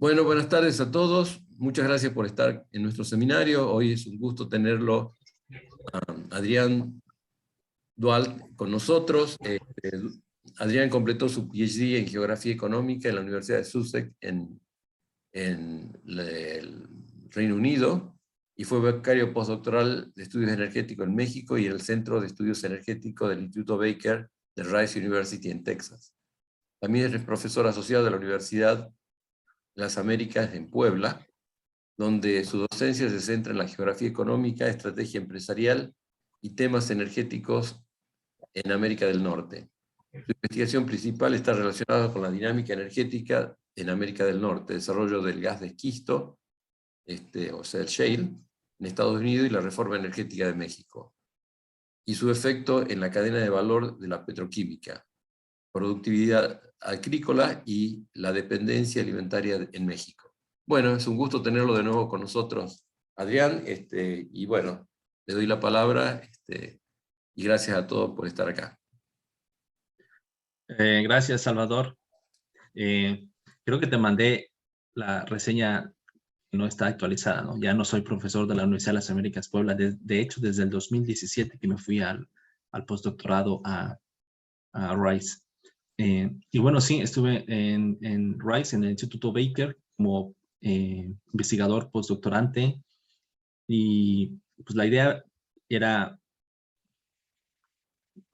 Bueno, buenas tardes a todos. Muchas gracias por estar en nuestro seminario. Hoy es un gusto tenerlo a Adrián Dualt con nosotros. Adrián completó su PhD en Geografía Económica en la Universidad de Sussex en el Reino Unido y fue becario postdoctoral de Estudios Energéticos en México y en el Centro de Estudios Energéticos del Instituto Baker de Rice University en Texas. También es profesor asociado de la Universidad de las Américas en Puebla, donde su docencia se centra en la geografía económica, estrategia empresarial y temas energéticos en América del Norte. Su investigación principal está relacionada con la dinámica energética en América del Norte, desarrollo del gas de esquisto, o sea, el shale, en Estados Unidos y la reforma energética de México, y su efecto en la cadena de valor de la petroquímica, productividad agrícola y la dependencia alimentaria en México. Bueno, es un gusto tenerlo de nuevo con nosotros, Adrián, y bueno, le doy la palabra, y gracias a todos por estar acá. Gracias, Salvador. Creo que te mandé la reseña que no está actualizada, ¿no? Ya no soy profesor de la Universidad de las Américas Puebla. De hecho, desde el 2017 que me fui al postdoctorado a Rice. Y bueno, sí, estuve en Rice, en el Instituto Baker, como investigador postdoctorante. Y pues la idea era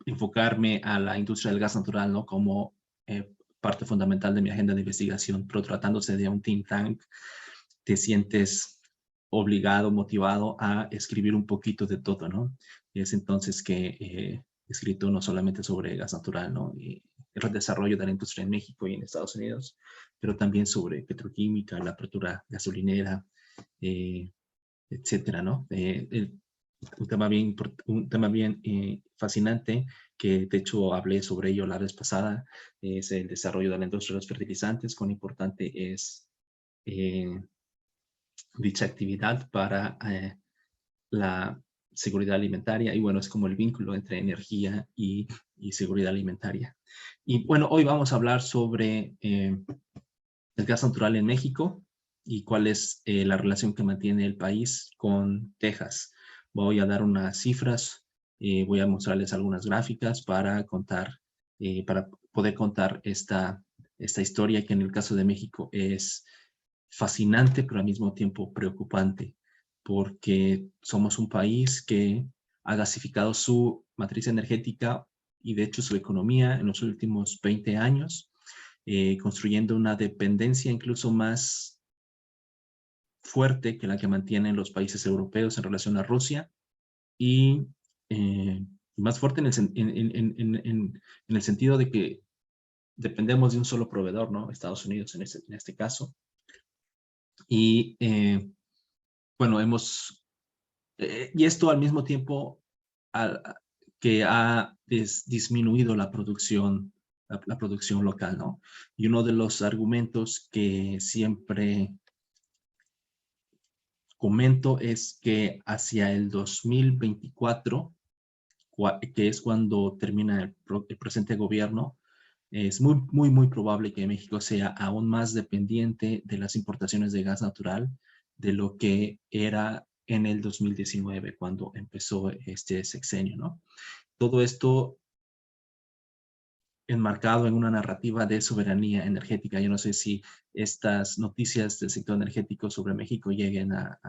enfocarme a la industria del gas natural, ¿no? Como parte fundamental de mi agenda de investigación, pero tratándose de un think tank, te sientes obligado, motivado a escribir un poquito de todo, ¿no? Y es entonces que he escrito no solamente sobre gas natural, ¿no? Y el desarrollo de la industria en México y en Estados Unidos, pero también sobre petroquímica, la apertura gasolinera, etcétera, ¿no? Un tema bien fascinante, que de hecho hablé sobre ello la vez pasada, es el desarrollo de la industria de los fertilizantes, cuán importante es dicha actividad para la seguridad alimentaria, y bueno, es como el vínculo entre energía y seguridad alimentaria. Y bueno, hoy vamos a hablar sobre el gas natural en México y cuál es la relación que mantiene el país con Texas. Voy a dar unas cifras, voy a mostrarles algunas gráficas para poder contar esta historia, que en el caso de México es fascinante, pero al mismo tiempo preocupante, porque somos un país que ha gasificado su matriz energética y de hecho su economía en los últimos 20 años, construyendo una dependencia incluso más fuerte que la que mantienen los países europeos en relación a Rusia, y más fuerte en el sentido de que dependemos de un solo proveedor, ¿no? Estados Unidos en este caso. Y bueno, y esto al mismo tiempo que ha disminuido la producción local, ¿no? Y uno de los argumentos que siempre comento es que hacia el 2024, que es cuando termina el presente gobierno, es muy probable que México sea aún más dependiente de las importaciones de gas natural de lo que era en el 2019, cuando empezó este sexenio, ¿no? Todo esto enmarcado en una narrativa de soberanía energética. Yo no sé si estas noticias del sector energético sobre México lleguen a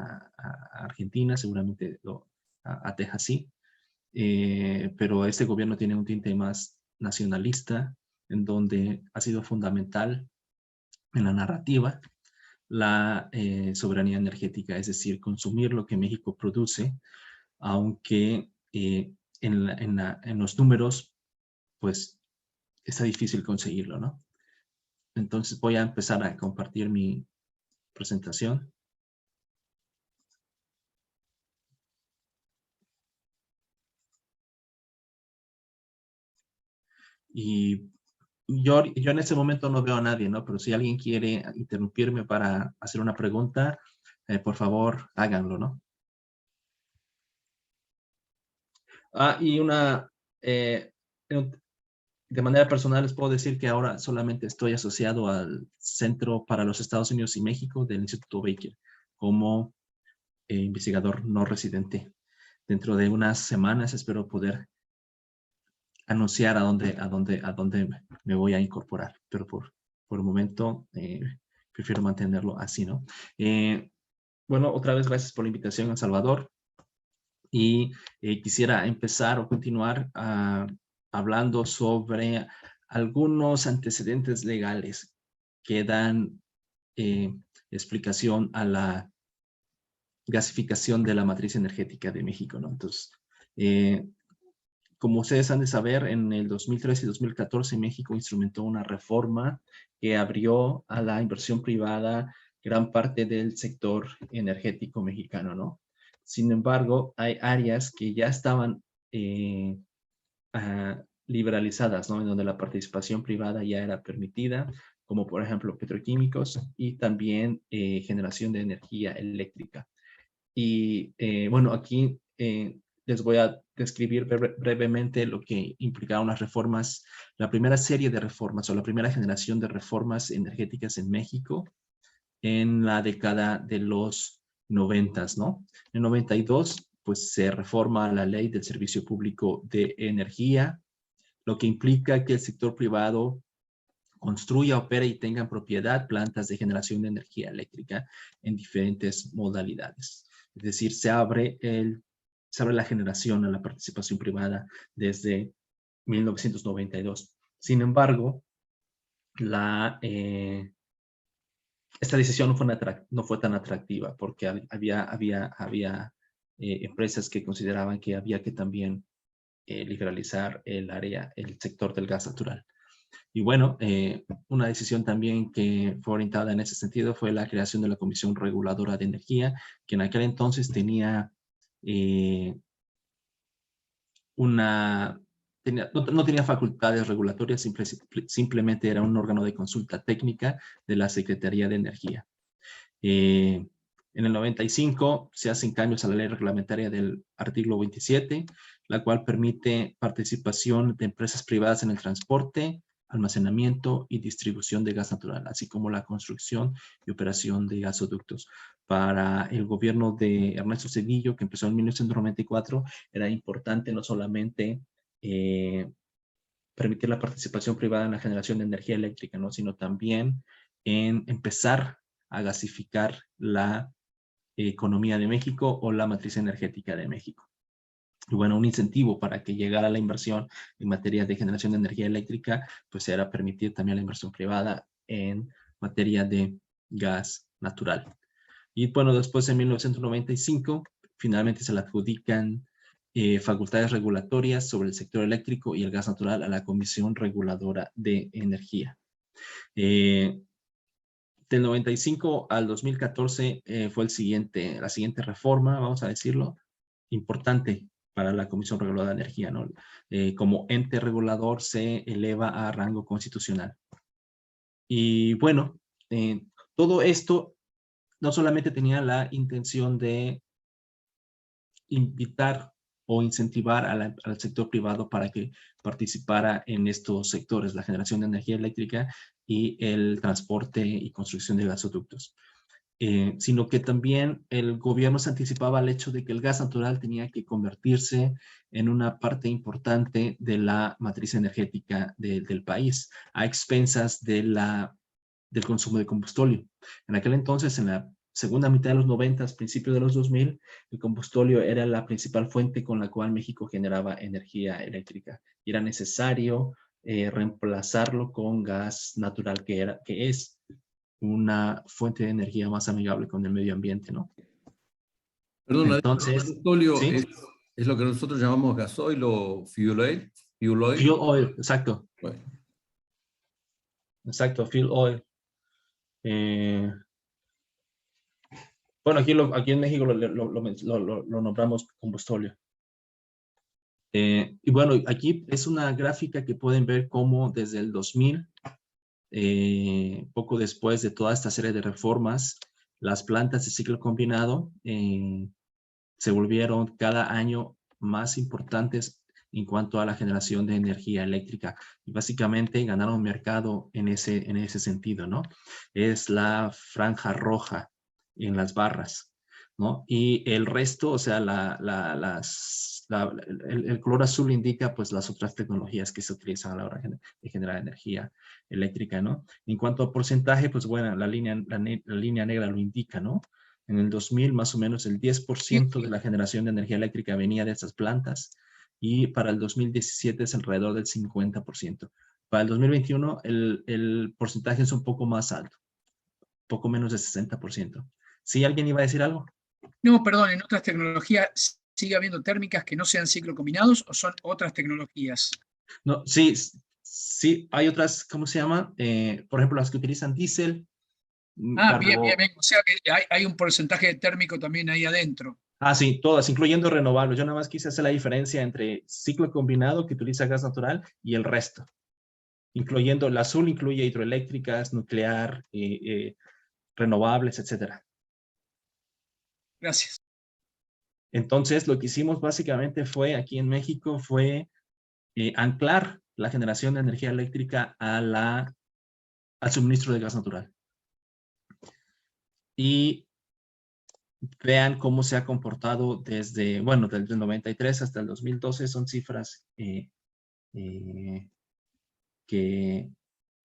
Argentina, seguramente a Texas sí, pero este gobierno tiene un tinte más nacionalista, en donde ha sido fundamental en la narrativa la soberanía energética, es decir, consumir lo que México produce, aunque en los números, pues, está difícil conseguirlo, ¿no? Entonces voy a empezar a compartir mi presentación. Y yo en este momento no veo a nadie, ¿no? Pero si alguien quiere interrumpirme para hacer una pregunta, por favor, háganlo, ¿no? Y de manera personal les puedo decir que ahora solamente estoy asociado al Centro para los Estados Unidos y México del Instituto Baker como investigador no residente. Dentro de unas semanas espero poder anunciar a dónde me voy a incorporar, pero por el momento prefiero mantenerlo así, ¿no? Bueno, otra vez gracias por la invitación, a Salvador, y quisiera empezar o continuar hablando sobre algunos antecedentes legales que dan explicación a la gasificación de la matriz energética de México, ¿no? Entonces, como ustedes han de saber, en el 2013 y 2014 México instrumentó una reforma que abrió a la inversión privada gran parte del sector energético mexicano, ¿no? Sin embargo, hay áreas que ya estaban liberalizadas, ¿no? En donde la participación privada ya era permitida, como por ejemplo petroquímicos y también generación de energía eléctrica. Y bueno, aquí les voy a describir brevemente lo que implicaron las reformas, la primera serie de reformas o la primera generación de reformas energéticas en México en la década de los 90, ¿no? En 92, pues se reforma la ley del Servicio Público de Energía, lo que implica que el sector privado construya, opere y tenga en propiedad plantas de generación de energía eléctrica en diferentes modalidades. Es decir, se abre la generación a la participación privada desde 1992. Sin embargo, esta decisión no fue tan atractiva porque había empresas que consideraban que había que también liberalizar el sector del gas natural. Y bueno, una decisión también que fue orientada en ese sentido fue la creación de la Comisión Reguladora de Energía, que en aquel entonces tenía no tenía facultades regulatorias, simplemente era un órgano de consulta técnica de la Secretaría de Energía. En el 95 se hacen cambios a la ley reglamentaria del artículo 27, la cual permite participación de empresas privadas en el transporte, almacenamiento y distribución de gas natural, así como la construcción y operación de gasoductos. Para el gobierno de Ernesto Zedillo, que empezó en 1994, era importante no solamente permitir la participación privada en la generación de energía eléctrica, ¿no? Sino también en empezar a gasificar la economía de México o la matriz energética de México. Y bueno, un incentivo para que llegara la inversión en materia de generación de energía eléctrica, pues era permitir también la inversión privada en materia de gas natural. Y bueno, después en 1995, finalmente se le adjudican facultades regulatorias sobre el sector eléctrico y el gas natural a la Comisión Reguladora de Energía. Del 95 al 2014 fue la siguiente reforma, vamos a decirlo, importante para la Comisión Reguladora de Energía, ¿no? Como ente regulador se eleva a rango constitucional. Y bueno, todo esto no solamente tenía la intención de invitar o incentivar al sector privado para que participara en estos sectores, la generación de energía eléctrica y el transporte y construcción de gasoductos. Sino que también el gobierno se anticipaba al hecho de que el gas natural tenía que convertirse en una parte importante de la matriz energética del país, a expensas del consumo de combustible. En aquel entonces, en la segunda mitad de los 90, principios de los 2000, el combustible era la principal fuente con la cual México generaba energía eléctrica. Y era necesario reemplazarlo con gas natural, que es una fuente de energía más amigable con el medio ambiente, ¿no? Perdona, Entonces, el petróleo ¿sí? es lo que nosotros llamamos gasoil o fuel oil. Fuel oil, exacto. Bueno. Exacto, fuel oil. Bueno, aquí en México lo nombramos combustóleo. Y bueno, aquí es una gráfica que pueden ver cómo desde el 2000, poco después de toda esta serie de reformas, las plantas de ciclo combinado se volvieron cada año más importantes en cuanto a la generación de energía eléctrica. Y básicamente ganaron mercado en ese sentido, ¿no? Es la franja roja en las barras, ¿no? Y el resto, o sea, el color azul indica pues las otras tecnologías que se utilizan a la hora de generar energía eléctrica, ¿no? En cuanto a porcentaje, pues bueno, la línea negra lo indica, ¿no? En el 2000, más o menos el 10% de la generación de energía eléctrica venía de estas plantas y para el 2017 es alrededor del 50%. Para el 2021 el porcentaje es un poco más alto, poco menos de 60%. ¿Sí alguien iba a decir algo? No, perdón, ¿en otras tecnologías sigue habiendo térmicas que no sean ciclo combinados o son otras tecnologías? No, sí, sí, hay otras, ¿cómo se llama? Por ejemplo, las que utilizan diésel, Ah, bien, bien, bien. O sea que hay un porcentaje térmico también ahí adentro. Ah, sí, todas, incluyendo renovables. Yo nada más quise hacer la diferencia entre ciclo combinado, que utiliza gas natural, y el resto. Incluyendo, el azul incluye hidroeléctricas, nuclear, renovables, etc. Gracias. Entonces, lo que hicimos básicamente fue, aquí en México, fue anclar la generación de energía eléctrica al suministro de gas natural. Y vean cómo se ha comportado desde, bueno, desde el 93 hasta el 2012, son cifras que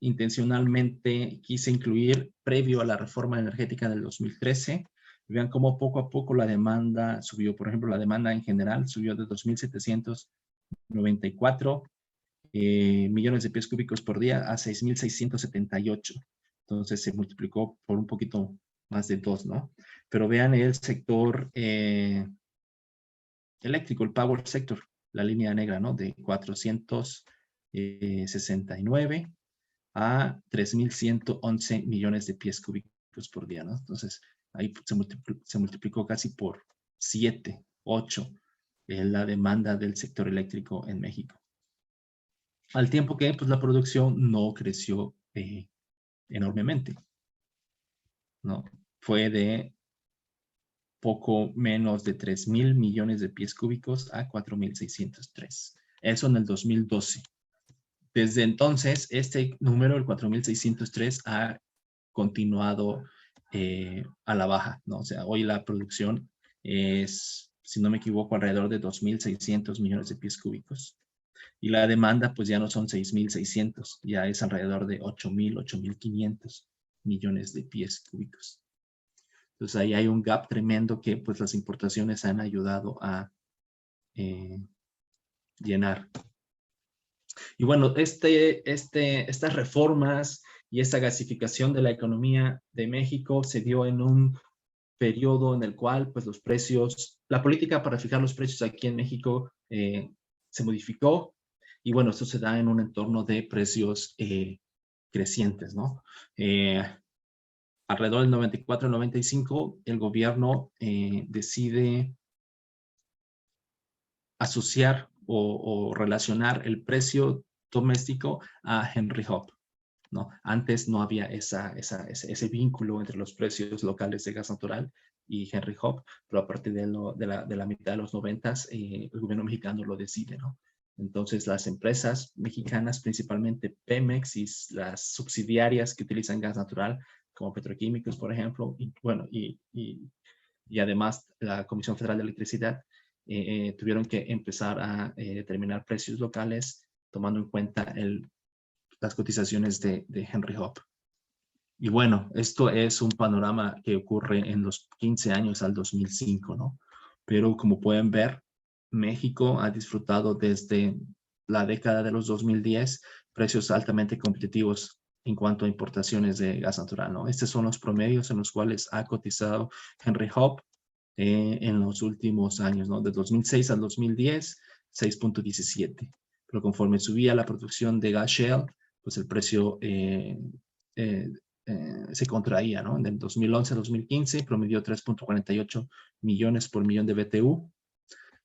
intencionalmente quise incluir previo a la reforma energética del 2013. Vean cómo poco a poco la demanda subió. Por ejemplo, la demanda en general subió de 2.794 millones de pies cúbicos por día a 6.678. Entonces se multiplicó por un poquito más de 2, ¿no? Pero vean el sector eléctrico, el power sector, la línea negra, ¿no? De 469 a 3.111 millones de pies cúbicos por día, ¿no? Entonces, ahí se multiplicó casi por 7, 8 la demanda del sector eléctrico en México. Al tiempo que pues, la producción no creció enormemente, ¿no? Fue de poco menos de 3.000 millones de pies cúbicos a 4.603. Eso en el 2012. Desde entonces, este número, el 4.603, ha continuado a la baja, ¿no? O sea, hoy la producción es, si no me equivoco, alrededor de 2.600 millones de pies cúbicos. Y la demanda, pues ya no son 6.600, ya es alrededor de 8.000, 8.500 millones de pies cúbicos. Entonces ahí hay un gap tremendo que pues las importaciones han ayudado a llenar. Y bueno, estas reformas y esta gasificación de la economía de México se dio en un periodo en el cual pues los precios, la política para fijar los precios aquí en México se modificó y bueno, esto se da en un entorno de precios crecientes, ¿no? Alrededor del 94-95, el gobierno decide asociar o relacionar el precio doméstico a Henry Hub, ¿no? Antes no había ese vínculo entre los precios locales de gas natural y Henry Hub, pero a partir de la mitad de los 90s, el gobierno mexicano lo decide, ¿no? Entonces las empresas mexicanas, principalmente Pemex y las subsidiarias que utilizan gas natural, como petroquímicos, por ejemplo, y bueno, y además la Comisión Federal de Electricidad, tuvieron que empezar a determinar precios locales tomando en cuenta las cotizaciones de Henry Hub. Y bueno, esto es un panorama que ocurre en los 15 años al 2005, ¿no? Pero como pueden ver, México ha disfrutado desde la década de los 2010 precios altamente competitivos en cuanto a importaciones de gas natural, ¿no? Estos son los promedios en los cuales ha cotizado Henry Hub en los últimos años, ¿no? De 2006 al 2010, 6.17. Pero conforme subía la producción de gas shale, pues el precio se contraía, ¿no? Del 2011 a 2015 promedió 3.48 millones por millón de BTU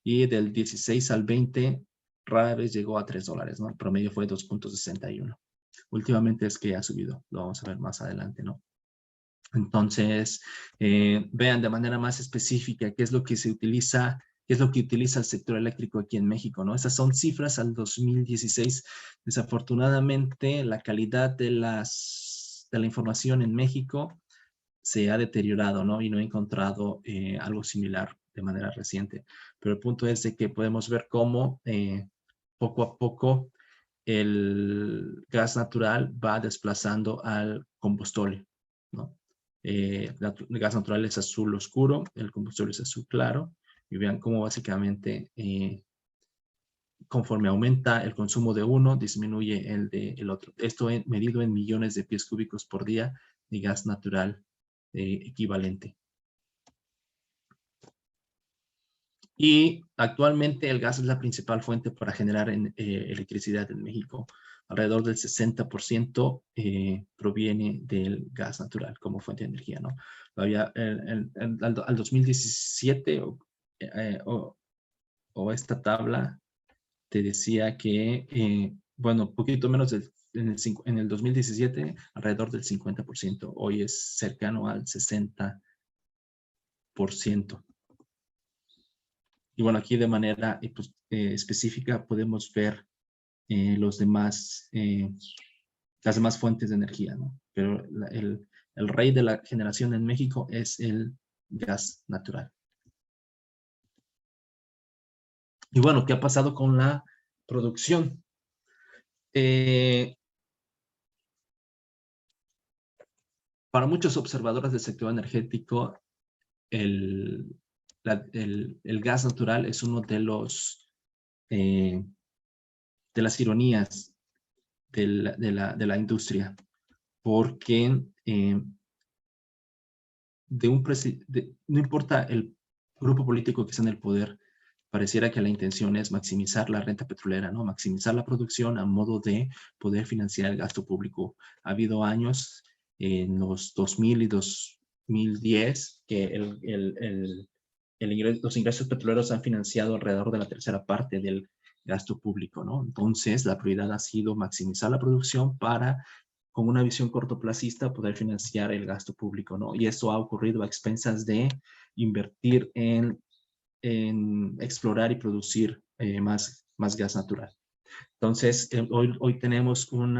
y del 16 al 20 rara vez llegó a $3, ¿no? El promedio fue 2.61. Últimamente es que ha subido, lo vamos a ver más adelante, ¿no? Entonces, vean de manera más específica qué es lo que se utiliza qué es lo que utiliza el sector eléctrico aquí en México, ¿no? Estas son cifras al 2016. Desafortunadamente, la calidad de la información en México se ha deteriorado, ¿no? Y no he encontrado algo similar de manera reciente. Pero el punto es de que podemos ver cómo poco a poco el gas natural va desplazando al combustible, ¿no? El gas natural es azul oscuro, el combustible es azul claro, y vean cómo básicamente conforme aumenta el consumo de uno, disminuye el del otro. Esto medido en millones de pies cúbicos por día de gas natural equivalente. Y actualmente el gas es la principal fuente para generar electricidad en México. Alrededor del 60% proviene del gas natural como fuente de energía, ¿no? Todavía al 2017 o esta tabla te decía que, bueno, poquito menos en el 2017, alrededor del 50%. Hoy es cercano al 60%. Y bueno, aquí de manera específica podemos ver las demás fuentes de energía, ¿no? Pero el rey de la generación en México es el gas natural. Y bueno, ¿qué ha pasado con la producción? Para muchos observadores del sector energético, el gas natural es uno de las ironías de la industria, porque no importa el grupo político que esté en el poder, pareciera que la intención es maximizar la renta petrolera, ¿no? Maximizar la producción a modo de poder financiar el gasto público. Ha habido años en los 2000 y 2010 que los ingresos petroleros han financiado alrededor de la tercera parte del gasto público, ¿no? Entonces, la prioridad ha sido maximizar la producción para, con una visión cortoplacista, poder financiar el gasto público, ¿no? Y eso ha ocurrido a expensas de invertir en explorar y producir más gas natural. Entonces, hoy tenemos un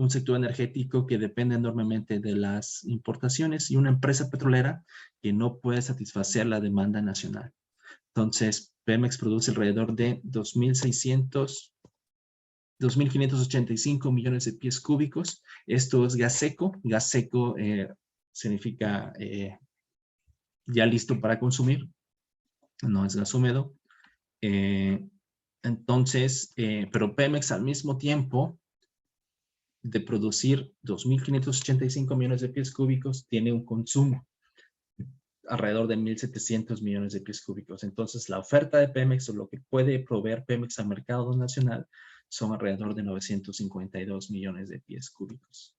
sector energético que depende enormemente de las importaciones y una empresa petrolera que no puede satisfacer la demanda nacional. Entonces, Pemex produce alrededor de 2.585 millones de pies cúbicos. Esto es gas seco. Gas seco significa ya listo para consumir, no es gas húmedo. Entonces, pero Pemex al mismo tiempo de producir 2.585 millones de pies cúbicos, tiene un consumo alrededor de 1.700 millones de pies cúbicos. Entonces, la oferta de Pemex o lo que puede proveer Pemex al mercado nacional son alrededor de 952 millones de pies cúbicos.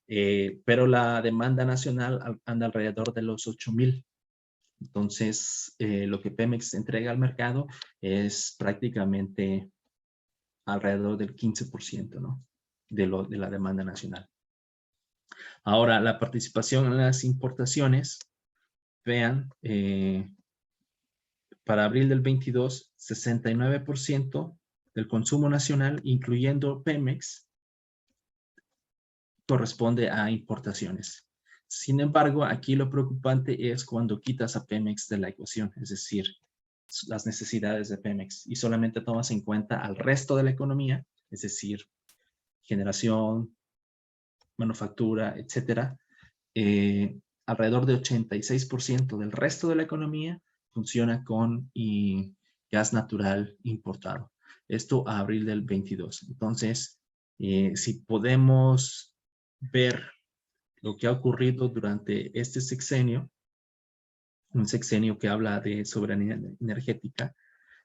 Pero la demanda nacional anda alrededor de los 8.000. Entonces, lo que Pemex entrega al mercado es prácticamente alrededor del 15%, ¿no? de la demanda nacional. Ahora, la participación en las importaciones, vean, para abril del 22, 69% del consumo nacional, incluyendo Pemex, corresponde a importaciones. Sin embargo, aquí lo preocupante es cuando quitas a Pemex de la ecuación, es decir, las necesidades de Pemex, y solamente tomas en cuenta al resto de la economía, es decir, generación, manufactura, etcétera. Alrededor de 86% del resto de la economía funciona con gas natural importado. Esto a abril del 22. Entonces, si podemos ver lo que ha ocurrido durante este sexenio, un sexenio que habla de soberanía energética,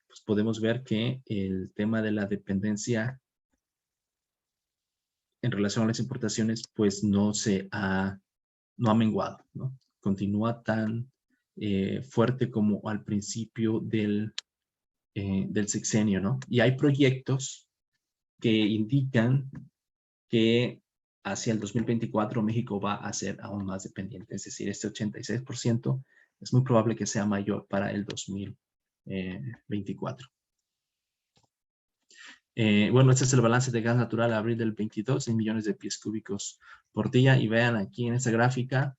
pues podemos ver que el tema de la dependencia en relación a las importaciones, pues no ha menguado, ¿no? Continúa tan fuerte como al principio del sexenio, ¿no? Y hay proyectos que indican que hacia el 2024 México va a ser aún más dependiente, es decir, este 86% es muy probable que sea mayor para el 2024. Bueno, este es el balance de gas natural a abril del 22 en millones de pies cúbicos por día. Y vean aquí en esta gráfica,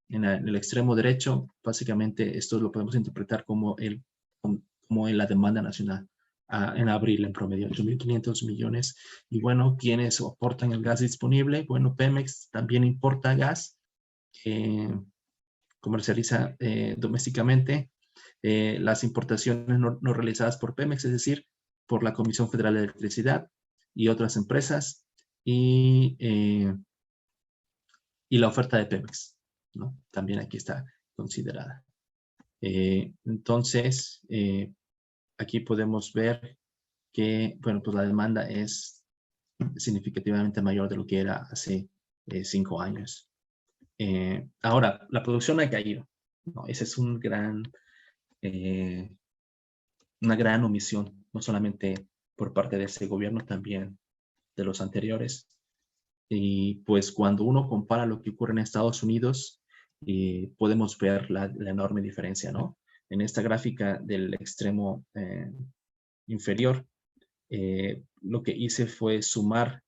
en el extremo derecho, básicamente esto lo podemos interpretar como la demanda nacional en abril, en promedio, 8.500 millones. Y bueno, ¿quiénes aportan el gas disponible? Bueno, Pemex también importa gas, comercializa domésticamente. Las importaciones no realizadas por Pemex, es decir, por la Comisión Federal de Electricidad y otras empresas, y la oferta de Pemex, ¿no? También aquí está considerada. Entonces, aquí podemos ver que, bueno, pues la demanda es significativamente mayor de lo que era hace 5 años. Ahora, la producción ha caído, ¿no? Ese es una gran omisión, no solamente por parte de ese gobierno, también de los anteriores. Y pues cuando uno compara lo que ocurre en Estados Unidos, podemos ver la enorme diferencia, ¿no? En esta gráfica del extremo inferior, lo que hice fue sumar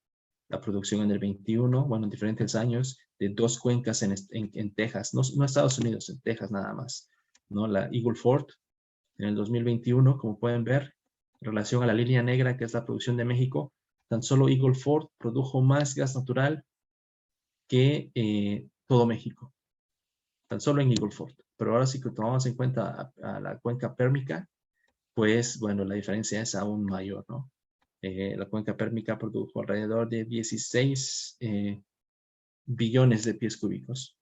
la producción en el 21, bueno, en diferentes años, de 2 cuencas en Texas, no Estados Unidos, en Texas nada más, ¿no? La Eagle Ford, en el 2021, como pueden ver, en relación a la línea negra, que es la producción de México, tan solo Eagle Ford produjo más gas natural que todo México, tan solo en Eagle Ford. Pero ahora sí que tomamos en cuenta a la cuenca pérmica, pues, bueno, la diferencia es aún mayor, ¿no? La cuenca pérmica produjo alrededor de 16 billones de pies cúbicos,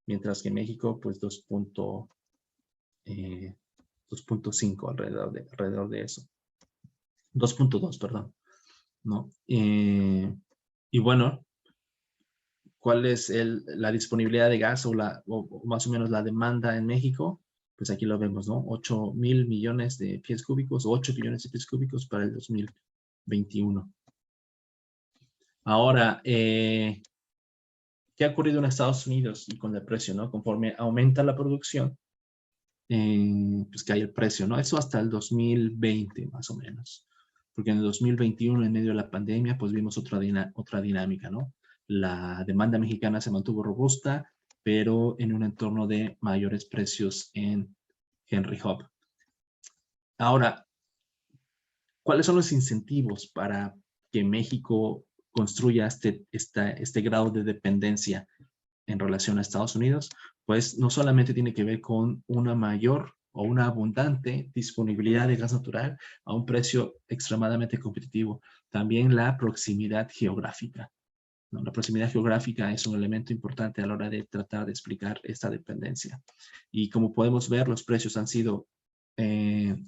mientras que México, pues, 2.5 alrededor de eso. 2.2, perdón, ¿no? Y bueno, ¿cuál es la disponibilidad de gas o más o menos la demanda en México? Pues aquí lo vemos, ¿no? 8.000 millones de pies cúbicos, o 8 billones de pies cúbicos para el 2021. Ahora, ¿qué ha ocurrido en Estados Unidos y con el precio, ¿no? Conforme aumenta la producción, pues cae el precio, ¿no? Eso hasta el 2020, más o menos. Porque en el 2021, en medio de la pandemia, pues vimos otra dinámica, ¿no? La demanda mexicana se mantuvo robusta, pero en un entorno de mayores precios en Henry Hub. Ahora, ¿cuáles son los incentivos para que México construya este grado de dependencia en relación a Estados Unidos? Pues no solamente tiene que ver con una mayor o una abundante disponibilidad de gas natural a un precio extremadamente competitivo, también la proximidad geográfica, ¿no? La proximidad geográfica es un elemento importante a la hora de tratar de explicar esta dependencia. Y como podemos ver, los precios han sido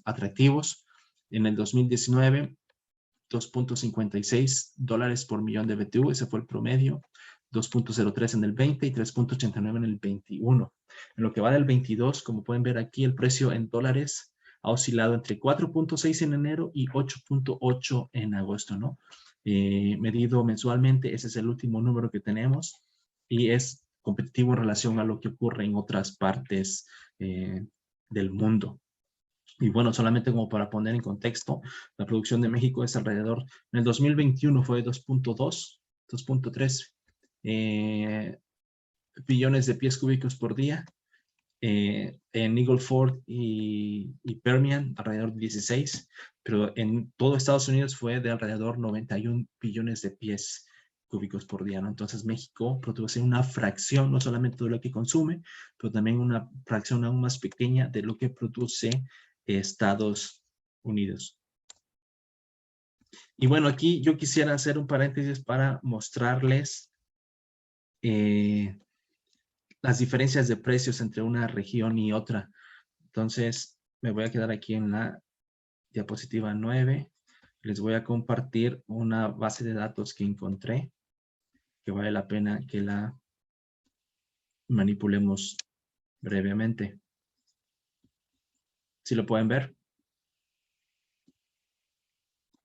atractivos. En el 2019, $2.56 por millón de BTU, ese fue el promedio. 2.03 en el 20 y 3.89 en el 21. En lo que va del 22, como pueden ver aquí, el precio en dólares ha oscilado entre 4.6 en enero y 8.8 en agosto, ¿no? Medido mensualmente, ese es el último número que tenemos y es competitivo en relación a lo que ocurre en otras partes del mundo. Y bueno, solamente como para poner en contexto, la producción de México es alrededor, en el 2021 fue 2.3 billones de pies cúbicos por día. En Eagle Ford y Permian, alrededor de 16, pero en todo Estados Unidos fue de alrededor 91 billones de pies cúbicos por día, ¿no? Entonces México produce una fracción, no solamente de lo que consume, pero también una fracción aún más pequeña de lo que produce Estados Unidos. Y bueno, aquí yo quisiera hacer un paréntesis para mostrarles las diferencias de precios entre una región y otra. Entonces, me voy a quedar aquí en la diapositiva 9. Les voy a compartir una base de datos que encontré, que vale la pena que la manipulemos brevemente. ¿Sí lo pueden ver?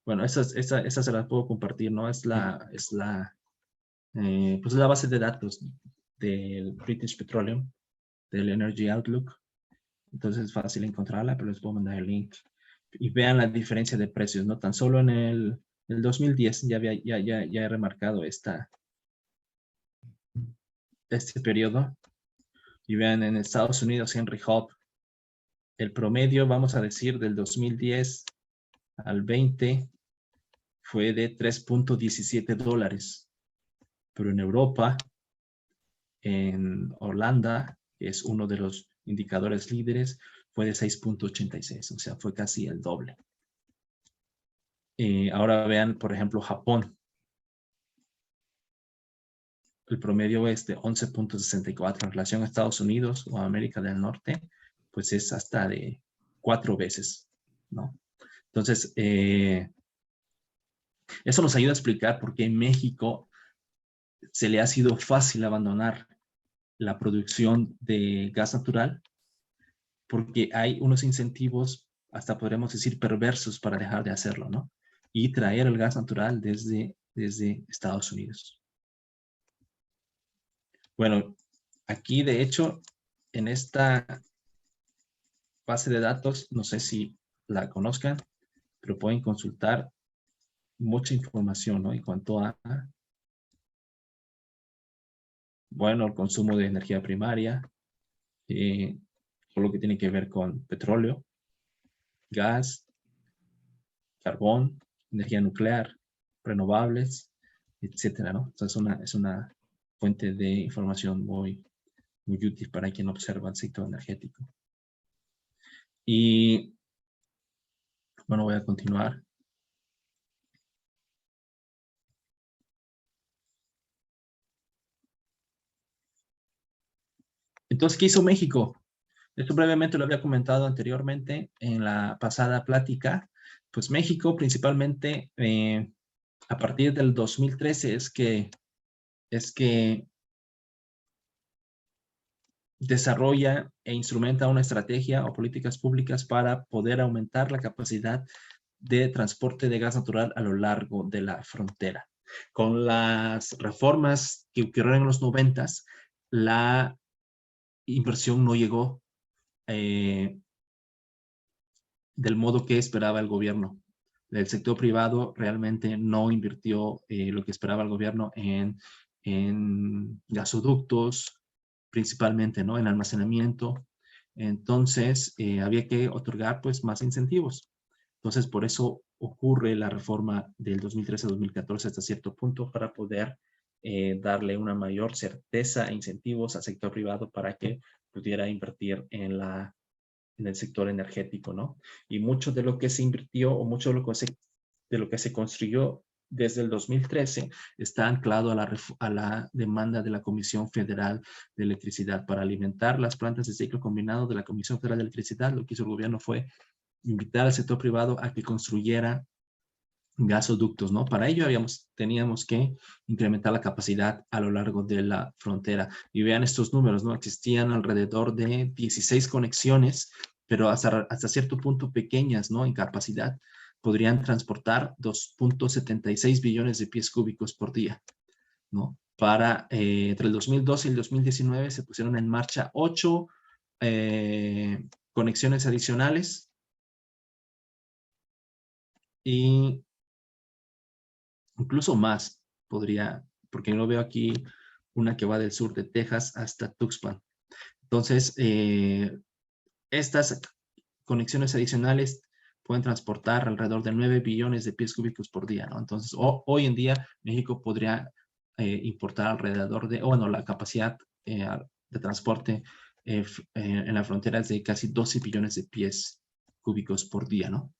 Bueno, esta se la puedo compartir, ¿no? Pues la base de datos del British Petroleum, del Energy Outlook. Entonces es fácil encontrarla, pero les puedo mandar el link. Y vean la diferencia de precios, ¿no? Tan solo en el 2010 ya he remarcado este periodo. Y vean, en Estados Unidos, Henry Hub, el promedio, vamos a decir, del 2010 al 20 fue de $3.17. Pero en Europa, en Holanda, que es uno de los indicadores líderes, fue de 6.86, o sea, fue casi el doble. Ahora vean, por ejemplo, Japón. El promedio es de 11.64 en relación a Estados Unidos o América del Norte, pues es hasta de 4 veces, ¿no? Entonces, eso nos ayuda a explicar por qué en México se le ha sido fácil abandonar la producción de gas natural, porque hay unos incentivos, hasta podríamos decir perversos, para dejar de hacerlo, ¿no? Y traer el gas natural desde Estados Unidos. Bueno, aquí de hecho, en esta base de datos, no sé si la conozcan, pero pueden consultar mucha información, ¿no? En cuanto a, bueno, el consumo de energía primaria, todo lo que tiene que ver con petróleo, gas, carbón, energía nuclear, renovables, etcétera, ¿no? Entonces es una fuente de información muy útil para quien observa el sector energético. Y bueno, voy a continuar. Entonces, ¿qué hizo México? Esto brevemente lo había comentado anteriormente en la pasada plática. Pues México principalmente a partir del 2013 es que desarrolla e instrumenta una estrategia o políticas públicas para poder aumentar la capacidad de transporte de gas natural a lo largo de la frontera. Con las reformas que ocurrieron en los 90s, la inversión no llegó del modo que esperaba el gobierno. El sector privado realmente no invirtió lo que esperaba el gobierno en gasoductos, principalmente, ¿no? En almacenamiento. Entonces, había que otorgar pues más incentivos. Entonces, por eso ocurre la reforma del 2013 a 2014 hasta cierto punto para poder darle una mayor certeza e incentivos al sector privado para que pudiera invertir en el sector energético, ¿no? Y mucho de lo que se invirtió o mucho de lo que se construyó desde el 2013 está anclado a la demanda de la Comisión Federal de Electricidad para alimentar las plantas de ciclo combinado de la Comisión Federal de Electricidad. Lo que hizo el gobierno fue invitar al sector privado a que construyera gasoductos, ¿no? Para ello teníamos que incrementar la capacidad a lo largo de la frontera. Y vean estos números, ¿no? Existían alrededor de 16 conexiones, pero hasta cierto punto pequeñas, ¿no? En capacidad. Podrían transportar 2.76 billones de pies cúbicos por día, ¿no? Entre el 2012 y el 2019 se pusieron en marcha 8 conexiones adicionales y incluso más podría, porque yo veo aquí una que va del sur de Texas hasta Tuxpan. Entonces, estas conexiones adicionales pueden transportar alrededor de 9 billones de pies cúbicos por día, ¿no? Entonces, hoy en día, México podría importar alrededor de, bueno, la capacidad de transporte en la frontera es de casi 12 billones de pies cúbicos por día, ¿no?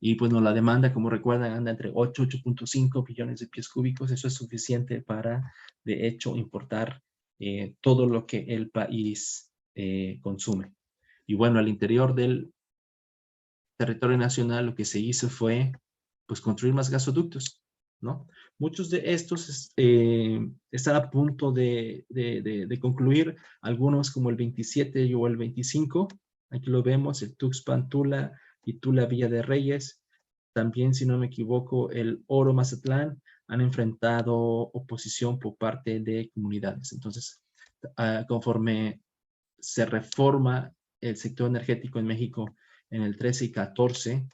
Y pues no, la demanda, como recuerdan, anda entre 8.5 billones de pies cúbicos. Eso es suficiente para, de hecho, importar todo lo que el país consume. Y bueno, al interior del territorio nacional lo que se hizo fue pues construir más gasoductos, ¿no? Muchos de estos están a punto de concluir, algunos como el 27 o el 25, aquí lo vemos, el Tuxpan-Tula y Tula-Villa de Reyes. También, si no me equivoco, el Oro-Mazatlán han enfrentado oposición por parte de comunidades. Entonces, conforme se reforma el sector energético en México en el 13 y 14.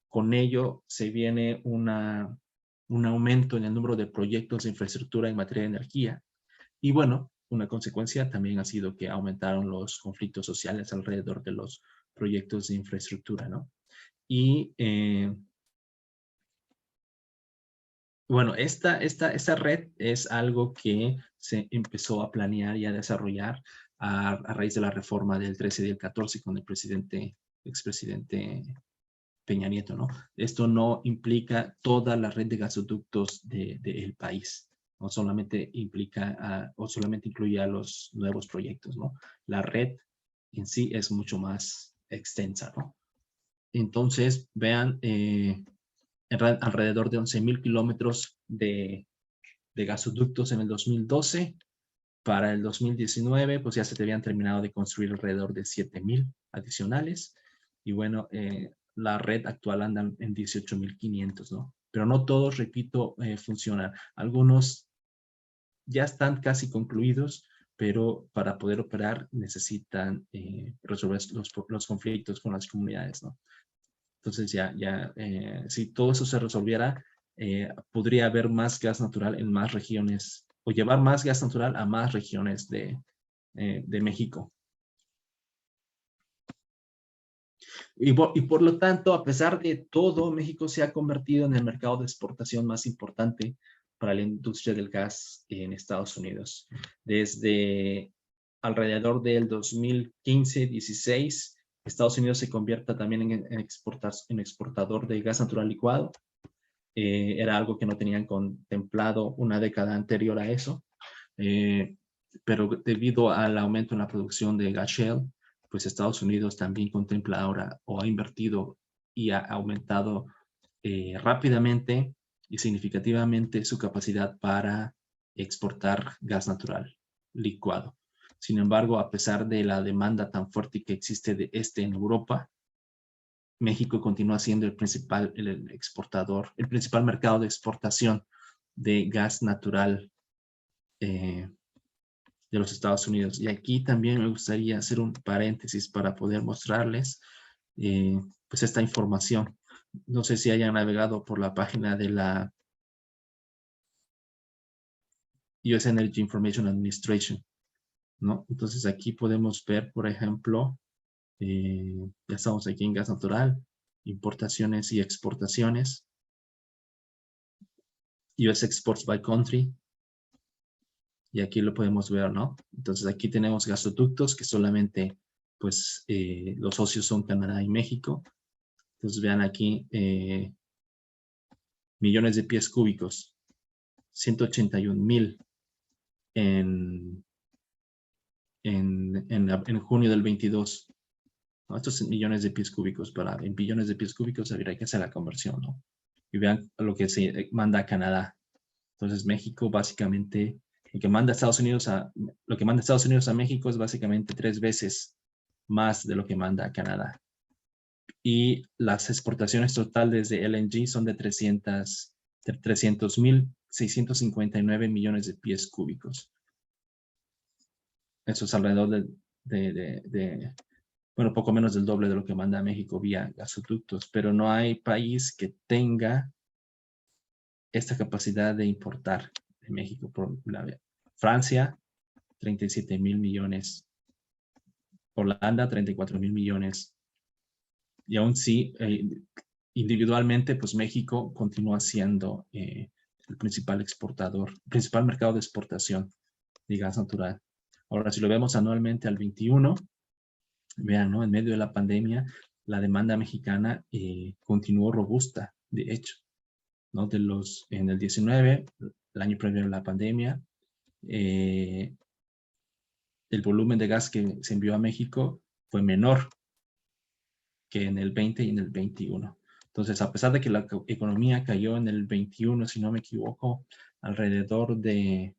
Con ello se viene un aumento en el número de proyectos de infraestructura en materia de energía. Y bueno, una consecuencia también ha sido que aumentaron los conflictos sociales alrededor de los proyectos de infraestructura, ¿no? Y bueno, esta red es algo que se empezó a planear y a desarrollar a raíz de la reforma del 13 y del 14 con el expresidente Peña Nieto, ¿no? Esto no implica toda la red de gasoductos del país, no solamente implica o solamente incluye a los nuevos proyectos, ¿no? La red en sí es mucho más extensa, ¿no? Entonces, vean, alrededor de 11,000 kilómetros de gasoductos en el 2012. Para el 2019, pues ya se habían terminado de construir alrededor de 7,000 adicionales. Y bueno, la red actual anda en 18,500, ¿no? Pero no todos, repito, funcionan. Algunos ya están casi concluidos, pero para poder operar necesitan resolver los conflictos con las comunidades, ¿no? Entonces si todo eso se resolviera, podría haber más gas natural en más regiones o llevar más gas natural a más regiones de México. Y por lo tanto, a pesar de todo, México se ha convertido en el mercado de exportación más importante para la industria del gas en Estados Unidos. Desde alrededor del 2015-16, Estados Unidos se convierte también en exportador de gas natural licuado. Era algo que no tenían contemplado una década anterior a eso. Pero debido al aumento en la producción de gas shale, pues Estados Unidos también contempla ahora o ha invertido y ha aumentado rápidamente y significativamente su capacidad para exportar gas natural licuado. Sin embargo, a pesar de la demanda tan fuerte que existe de en Europa, México continúa siendo el principal exportador, el principal mercado de exportación de gas natural de los Estados Unidos. Y aquí también me gustaría hacer un paréntesis para poder mostrarles pues esta información. No sé si hayan navegado por la página de la US Energy Information Administration, ¿no? Entonces aquí podemos ver, por ejemplo, ya estamos aquí en gas natural, importaciones y exportaciones, US Exports by Country, y aquí lo podemos ver, ¿no? Entonces aquí tenemos gasoductos que solamente, pues, los socios son Canadá y México. Entonces vean aquí, millones de pies cúbicos, 181,000 en junio del 22. ¿No? Estos son millones de pies cúbicos. En billones de pies cúbicos habría que hacer la conversión, ¿no? Y vean lo que se manda a Canadá. Entonces México básicamente, lo que manda Estados Unidos a México es básicamente 3 veces más de lo que manda a Canadá. Y las exportaciones totales de LNG son de 300,659 millones de pies cúbicos. Eso es alrededor bueno, poco menos del doble de lo que manda a México vía gasoductos, pero no hay país que tenga esta capacidad de importar de México. Francia, 37,000 millones. Holanda, 34,000 millones. Y aún sí, individualmente, pues México continúa siendo el principal exportador, principal mercado de exportación de gas natural. Ahora, si lo vemos anualmente al 21, vean, ¿no? En medio de la pandemia, la demanda mexicana continuó robusta, de hecho, ¿no? En el 19, el año previo a la pandemia, el volumen de gas que se envió a México fue menor que en el 20 y en el 21. Entonces, a pesar de que la economía cayó en el 21, si no me equivoco, alrededor de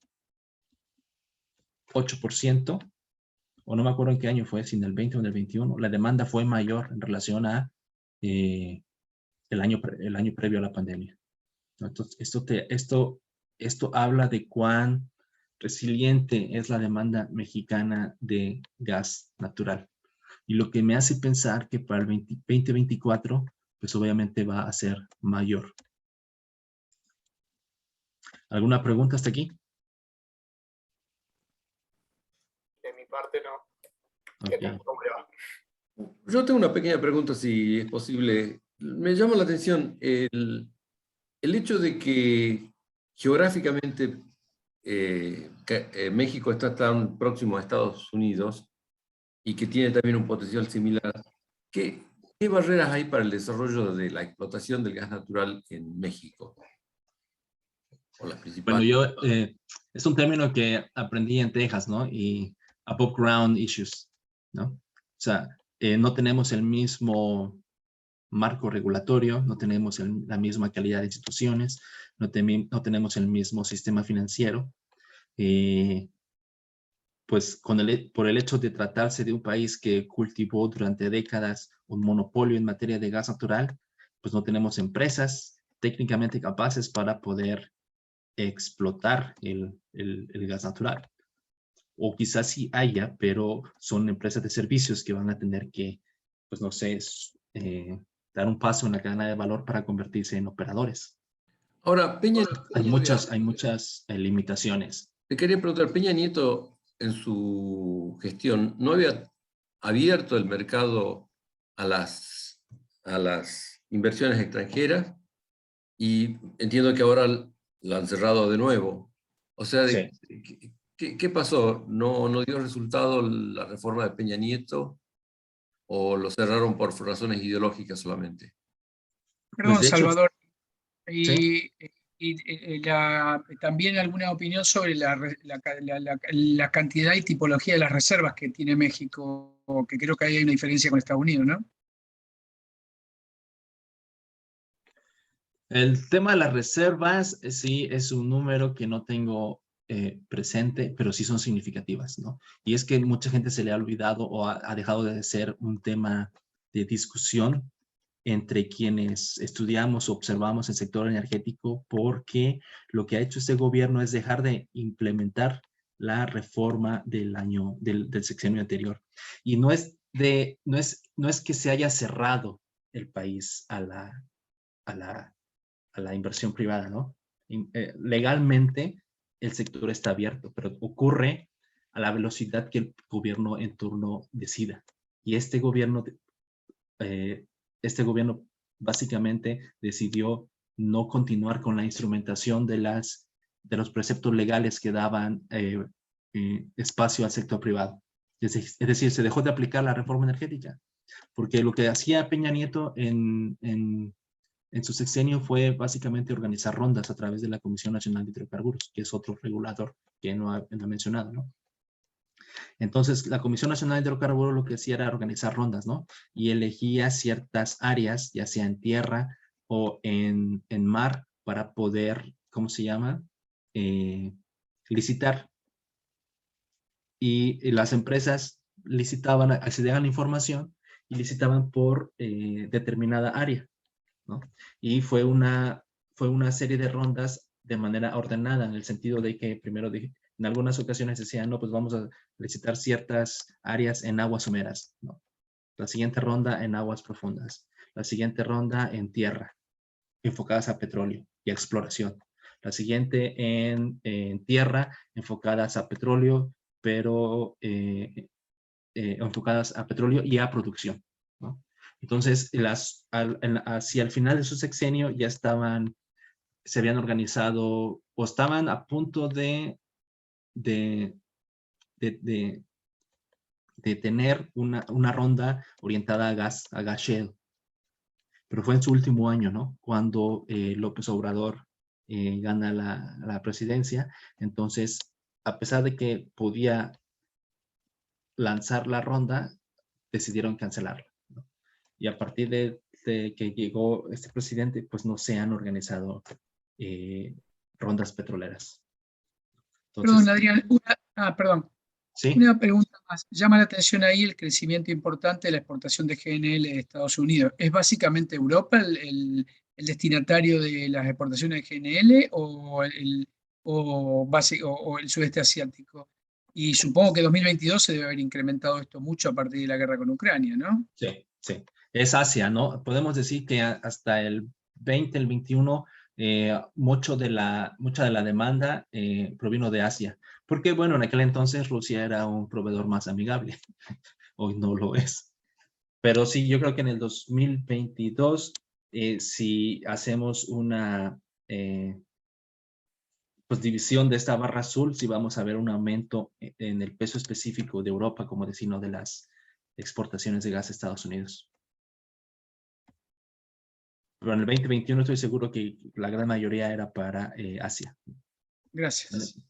8%, o no me acuerdo en qué año fue, si en el 20 o en el 21, la demanda fue mayor en relación a el año previo a la pandemia. Entonces, esto habla de cuán resiliente es la demanda mexicana de gas natural. Y lo que me hace pensar que para el 2024, pues obviamente va a ser mayor. ¿Alguna pregunta hasta aquí? De mi parte no. ¿Qué Ok. tal? ¿Cómo le va? Yo tengo una pequeña pregunta, si es posible. Me llama la atención el hecho de que geográficamente México está tan próximo a Estados Unidos y que tiene también un potencial similar. ¿Qué barreras hay para el desarrollo de la explotación del gas natural en México? O las Bueno, principales. es un término que aprendí en Texas, ¿no? Y above ground issues, ¿no? O sea, no tenemos el mismo marco regulatorio, no tenemos la misma calidad de instituciones, no tenemos el mismo sistema financiero. Pues por el hecho de tratarse de un país que cultivó durante décadas un monopolio en materia de gas natural, pues no tenemos empresas técnicamente capaces para poder explotar el gas natural. O quizás sí haya, pero son empresas de servicios que van a tener que, pues no sé, dar un paso en la cadena de valor para convertirse en operadores. Ahora, Hay muchas limitaciones. te quería preguntar, Peña Nieto en su gestión no había abierto el mercado a las inversiones extranjeras y entiendo que ahora lo han cerrado de nuevo. O sea, Sí. ¿qué pasó? ¿No dio resultado la reforma de Peña Nieto o lo cerraron por razones ideológicas solamente? Perdón, Pues de hecho, Salvador. sí. También alguna opinión sobre la cantidad y tipología de las reservas que tiene México, que creo que ahí hay una diferencia con Estados Unidos, ¿no? El tema de las reservas, sí, es un número que no tengo presente, pero sí son significativas, ¿no? Y es que mucha gente se le ha olvidado o ha dejado de ser un tema de discusión entre quienes estudiamos o observamos el sector energético, porque lo que ha hecho este gobierno es dejar de implementar la reforma del sexenio anterior. Y no es que se haya cerrado el país a la inversión privada, ¿no? Legalmente el sector está abierto, pero ocurre a la velocidad que el gobierno en turno decida. Y este gobierno básicamente decidió no continuar con la instrumentación de los preceptos legales que daban espacio al sector privado. Es decir, se dejó de aplicar la reforma energética, porque lo que hacía Peña Nieto en su sexenio fue básicamente organizar rondas a través de la Comisión Nacional de Hidrocarburos, que es otro regulador que no ha mencionado, ¿no? Entonces, la Comisión Nacional de Hidrocarburos lo que hacía era organizar rondas, ¿no? Y elegía ciertas áreas, ya sea en tierra o en mar, para poder, ¿cómo se llama? Licitar. Y las empresas licitaban, accedían a la información y licitaban por determinada área, ¿no? Y fue una serie de rondas de manera ordenada, en el sentido de que primero en algunas ocasiones decían, no, pues vamos a licitar ciertas áreas en aguas someras, ¿no? La siguiente ronda en aguas profundas, la siguiente ronda en tierra, enfocadas a petróleo y a exploración. La siguiente en tierra, enfocadas a petróleo, pero enfocadas a petróleo y a producción, ¿no? Entonces, hacia el final de su sexenio ya se habían organizado o estaban a punto de tener una ronda orientada a gas shale. Pero fue en su último año, ¿no? Cuando López Obrador gana la presidencia. Entonces, a pesar de que podía lanzar la ronda, decidieron cancelarla, ¿no? Y a partir de que llegó este presidente, pues no se han organizado rondas petroleras. Entonces, Perdón, Adrián, perdón. sí, Una pregunta más. Llama la atención ahí el crecimiento importante de la exportación de GNL de Estados Unidos. ¿Es básicamente Europa el destinatario de las exportaciones de GNL o el sudeste asiático? Y supongo que 2022 se debe haber incrementado esto mucho a partir de la guerra con Ucrania, ¿no? Sí, sí. Es Asia, ¿no? Podemos decir que hasta el 20, el 21, mucha de la demanda provino de Asia. Porque, bueno, en aquel entonces Rusia era un proveedor más amigable. Hoy no lo es. Pero sí, yo creo que en el 2022, si hacemos una pues, división de esta barra azul, sí vamos a ver un aumento en el peso específico de Europa como destino de las exportaciones de gas a Estados Unidos. Pero en el 2021 estoy seguro que la gran mayoría era para Asia. Gracias.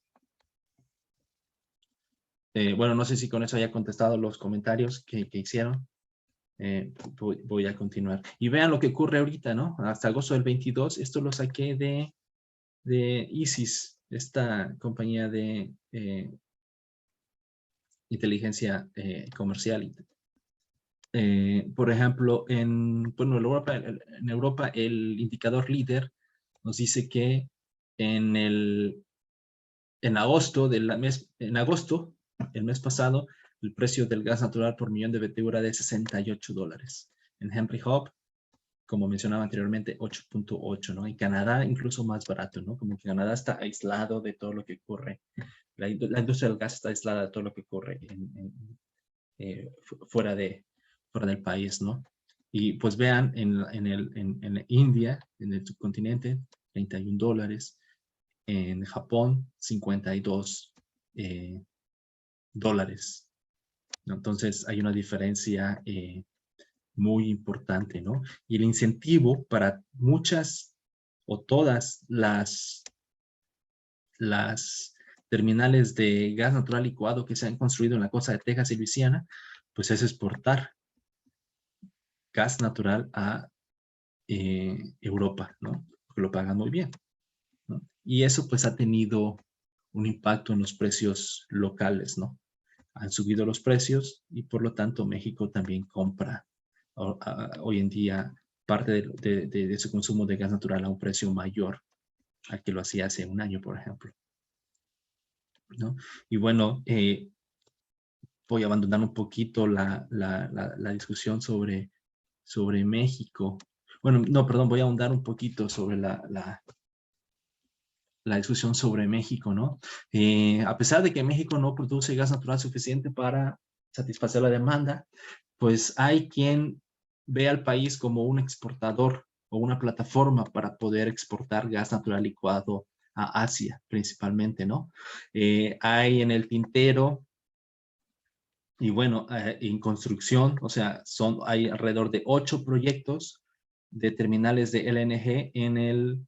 Bueno, no sé si con eso haya contestado los comentarios que hicieron. Voy a continuar. Y vean lo que ocurre ahorita, ¿no? Hasta agosto del 22, esto lo saqué de ISIS, esta compañía de inteligencia comercial. Por ejemplo, en Europa el indicador líder nos dice que en agosto, el mes pasado, el precio del gas natural por millón de BTU era de $68. En Henry Hub, como mencionaba anteriormente, 8.8, ¿no? En Canadá incluso más barato, ¿no? Como que Canadá está aislado de todo lo que ocurre. La industria del gas está aislada de todo lo que ocurre fuera del país, ¿no? Y pues vean, en India, en el subcontinente, $31. En Japón, $52. ¿No? Entonces hay una diferencia muy importante, ¿no? Y el incentivo para muchas o todas las terminales de gas natural licuado que se han construido en la costa de Texas y Luisiana, pues es exportar gas natural a Europa, ¿no? Porque lo pagan muy bien, ¿no? Y eso pues ha tenido un impacto en los precios locales, ¿no? Han subido los precios y por lo tanto México también compra hoy en día parte de su consumo de gas natural a un precio mayor al que lo hacía hace un año, por ejemplo, ¿no? Y bueno, voy a abandonar un poquito la discusión sobre México. Bueno, no, perdón, voy a ahondar un poquito sobre la discusión sobre México, ¿no? A pesar de que México no produce gas natural suficiente para satisfacer la demanda, pues hay quien ve al país como un exportador o una plataforma para poder exportar gas natural licuado a Asia, principalmente, ¿no? Hay en el tintero y bueno, en construcción, o sea, hay alrededor de 8 proyectos de terminales de LNG en el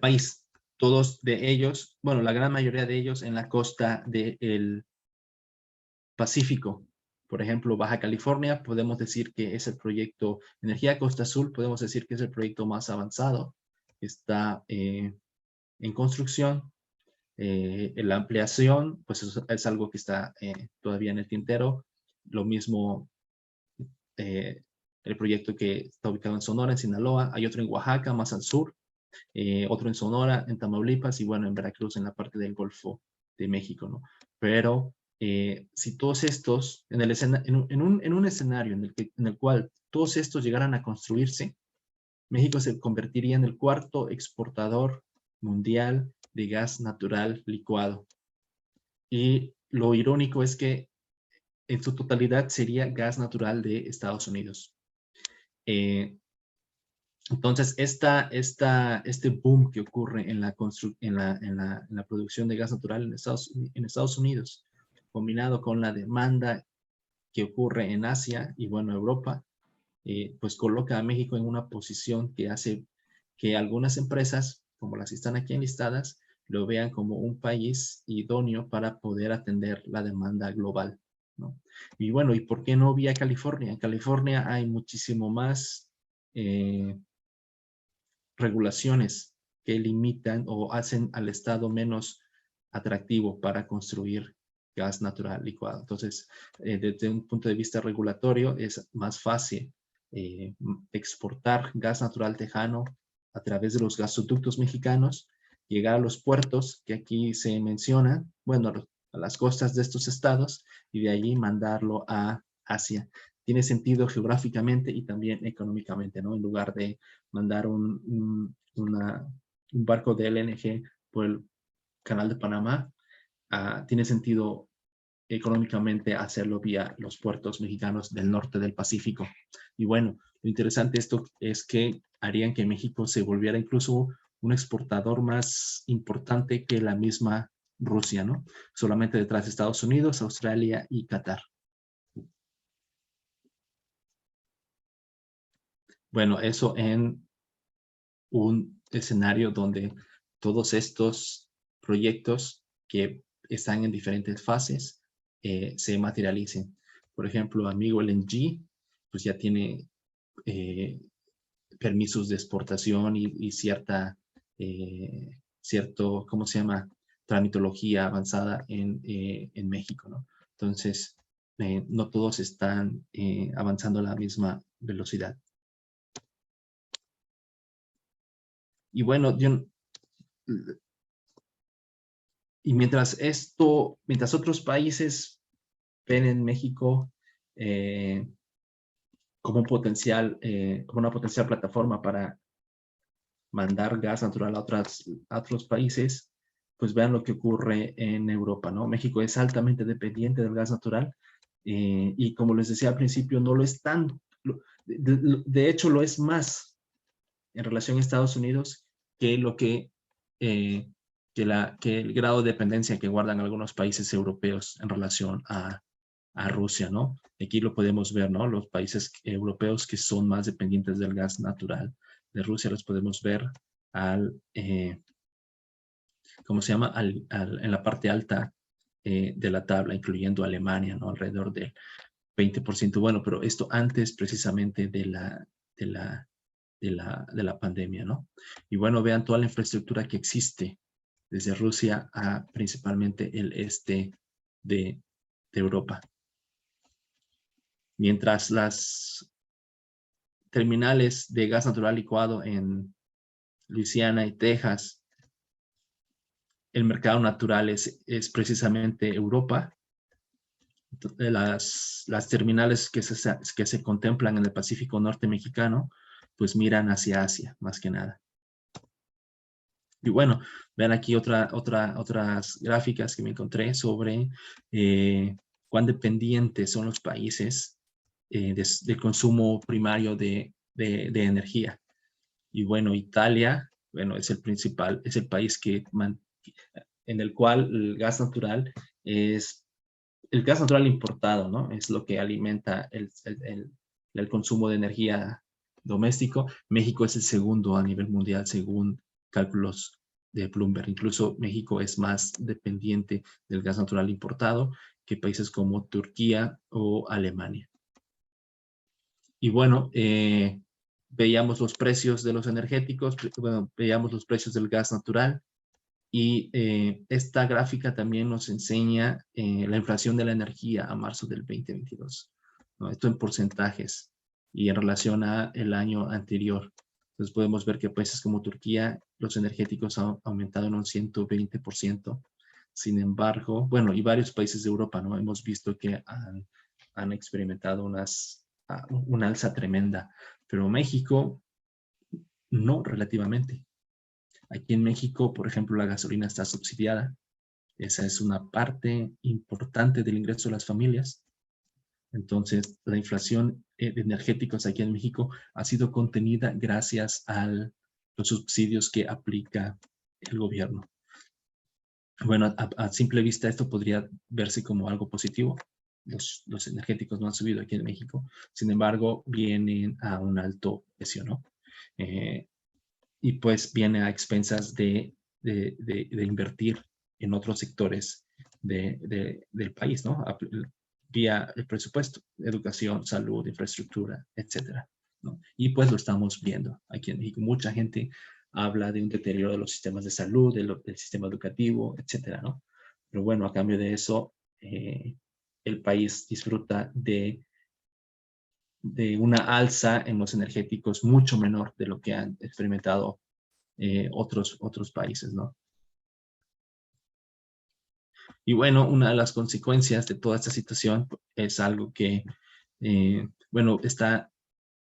país. Todos de ellos, bueno, la gran mayoría de ellos en la costa del Pacífico. Por ejemplo, Baja California, podemos decir que es el proyecto Energía Costa Azul, podemos decir que es el proyecto más avanzado. Está en construcción. La ampliación, pues es algo que está todavía en el tintero. Lo mismo el proyecto que está ubicado en Sonora, en Sinaloa. Hay otro en Oaxaca, más al sur. Otro en Sonora, en Tamaulipas y bueno, en Veracruz, en la parte del Golfo de México, ¿no? Pero si todos estos, en un escenario en el cual todos estos llegaran a construirse, México se convertiría en el cuarto exportador mundial de gas natural licuado. Y lo irónico es que en su totalidad sería gas natural de Estados Unidos. Entonces, este boom que ocurre en la producción de gas natural en Estados Unidos, combinado con la demanda que ocurre en Asia y, bueno, Europa, pues coloca a México en una posición que hace que algunas empresas, como las que están aquí enlistadas, lo vean como un país idóneo para poder atender la demanda global, ¿no? Y bueno, ¿y por qué no vía California? En California hay muchísimo más regulaciones que limitan o hacen al Estado menos atractivo para construir gas natural licuado. Entonces, desde un punto de vista regulatorio, es más fácil exportar gas natural tejano a través de los gasoductos mexicanos, llegar a los puertos que aquí se mencionan, bueno, las costas de estos estados y de allí mandarlo a Asia. Tiene sentido geográficamente y también económicamente, ¿no? En lugar de mandar un barco de LNG por el Canal de Panamá, tiene sentido económicamente hacerlo vía los puertos mexicanos del norte del Pacífico. Y bueno, lo interesante de esto es que harían que México se volviera incluso un exportador más importante que la misma Rusia, ¿no? Solamente detrás de Estados Unidos, Australia y Qatar. Bueno, eso en un escenario donde todos estos proyectos que están en diferentes fases se materialicen. Por ejemplo, Amigo LNG, pues ya tiene permisos de exportación y cierta, ¿cómo se llama? Tramitología avanzada en México, ¿no? Entonces, no todos están avanzando a la misma velocidad. Y bueno, mientras otros países ven en México como un potencial, como una potencial plataforma para mandar gas natural a otros países, pues vean lo que ocurre en Europa, ¿no? México es altamente dependiente del gas natural y como les decía al principio, no lo es tanto. De hecho, lo es más en relación a Estados Unidos que el grado de dependencia que guardan algunos países europeos en relación a Rusia, ¿no? Aquí lo podemos ver, ¿no? Los países europeos que son más dependientes del gas natural de Rusia los podemos ver ¿cómo se llama? En la parte alta de la tabla, incluyendo Alemania, ¿no? Alrededor del 20%. Bueno, pero esto antes precisamente de la pandemia, ¿no? Y bueno, vean toda la infraestructura que existe desde Rusia a principalmente el este de Europa. Mientras las terminales de gas natural licuado en Luisiana y Texas, el mercado natural es precisamente Europa. Las terminales que se contemplan en el Pacífico Norte mexicano, pues miran hacia Asia, más que nada. Y bueno, vean aquí otras gráficas que me encontré sobre cuán dependientes son los países del consumo primario de energía. Y bueno, Italia, bueno, es el país en el cual el gas natural importado, ¿no? Es lo que alimenta el consumo de energía doméstico. México es el segundo a nivel mundial según cálculos de Bloomberg. Incluso México es más dependiente del gas natural importado que países como Turquía o Alemania. Y bueno, veíamos los precios de los energéticos, bueno, veíamos los precios del gas natural y esta gráfica también nos enseña la inflación de la energía a marzo del 2022, ¿no? Esto en porcentajes y en relación al año anterior. Entonces podemos ver que países como Turquía, los energéticos han aumentado en un 120%. Sin embargo, bueno, y varios países de Europa, ¿no? Hemos visto que han experimentado una alza tremenda, pero México no relativamente. Aquí en México, por ejemplo, la gasolina está subsidiada. Esa es una parte importante del ingreso de las familias. Entonces, la inflación de energéticos aquí en México ha sido contenida gracias a los subsidios que aplica el gobierno. Bueno, a simple vista esto podría verse como algo positivo. Los energéticos no han subido aquí en México. Sin embargo, vienen a un alto precio, ¿no? Y pues viene a expensas de invertir en otros sectores del país, ¿no? Vía el presupuesto, educación, salud, infraestructura, etcétera, ¿no? Y pues lo estamos viendo aquí en México. Mucha gente habla de un deterioro de los sistemas de salud, del sistema educativo, etcétera, ¿no? Pero bueno, a cambio de eso, el país disfruta de una alza en los energéticos mucho menor de lo que han experimentado otros países, ¿no? Y bueno, una de las consecuencias de toda esta situación es algo que, bueno, está